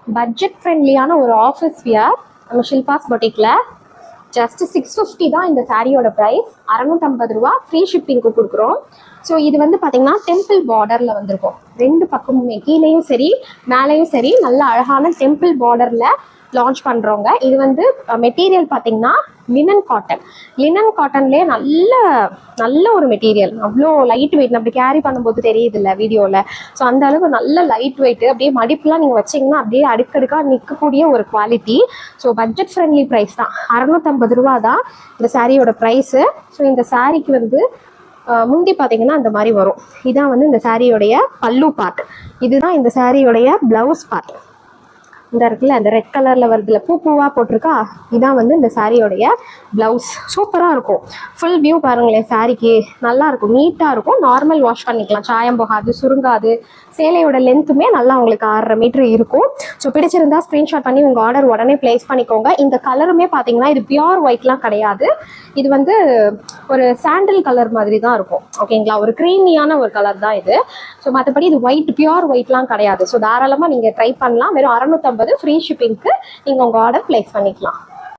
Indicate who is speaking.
Speaker 1: Budget ஃப்ரெண்ட்லியான ஒரு office wear நம்ம ஷில்பாஸ் பொட்டிக்ல just 650 தான் இந்த சாரியோட ப்ரைஸ். 650 ரூபா ஃப்ரீ ஷிப்பிங்க்கு கொடுக்குறோம். ஸோ இது வந்து பார்த்தீங்கன்னா டெம்பிள் பார்டரில் வந்திருக்கும். ரெண்டு பக்கமுமே கீழேயும் சரி மேலேயும் சரி நல்ல அழகான டெம்பிள் பார்டரில் லான்ச் பண்ணுறோங்க. இது வந்து மெட்டீரியல் பார்த்தீங்கன்னா லினன் காட்டன். லினன் காட்டன்லேயே நல்ல ஒரு மெட்டீரியல். அவ்வளோ லைட் வெயிட், அப்படி கேரி பண்ணும்போது தெரியுது இல்லை வீடியோவில். ஸோ அந்த அளவுக்கு நல்ல லைட் வெயிட், அப்படியே மடிப்புலாம் நீங்கள் வச்சிங்கன்னா அப்படியே அடுக்கடுக்காக நிற்கக்கூடிய ஒரு quality. So budget friendly price தான். 650 ரூபா தான் இந்த சாரியோட ப்ரைஸு. ஸோ இந்த சாரிக்கு வந்து முந்தி பார்த்தீங்கன்னா இந்த மாதிரி வரும். இதான் வந்து இந்த சாரியோடைய பல்லு பார்ட். இதுதான் இந்த சாரியோடைய ப்ளவுஸ் பார்ட். இந்த இருக்குல்ல, அந்த ரெட் கலரில் வருதுல, பூவாக போட்டிருக்கா, இதான் வந்து இந்த சாரியோடைய ப்ளவுஸ். சூப்பராக இருக்கும். ஃபுல் வியூ பாருங்களேன். சாரிக்கு நல்லா இருக்கும், நீட்டாக இருக்கும். நார்மல் வாஷ் பண்ணிக்கலாம், சாயம் போகாது, சுருங்காது. சேலையோட லென்த்துமே நல்லா உங்களுக்கு 6.5 மீட்டர் இருக்கும். ஸோ பிடிச்சிருந்தா ஸ்க்ரீன்ஷாட் பண்ணி உங்கள் ஆர்டர் உடனே ப்ளேஸ் பண்ணிக்கோங்க. இந்த கலருமே பார்த்தீங்கன்னா இது பியூர் ஒயிட்லாம் கிடையாது. இது வந்து ஒரு சாண்டில் கலர் மாதிரி தான் இருக்கும். ஓகேங்களா, ஒரு க்ரீமியான ஒரு கலர் தான் இது. ஸோ மற்றபடி இது ஒயிட், பியூர் ஒயிட்லாம் கிடையாது. ஸோ தாராளமாக நீங்கள் ட்ரை பண்ணலாம். வெறும் 650 ஃப்ரீ ஷிப்பிங்க்கு நீங்கள் உங்கள் ஆர்டர் ப்ளேஸ் பண்ணிக்கலாம்.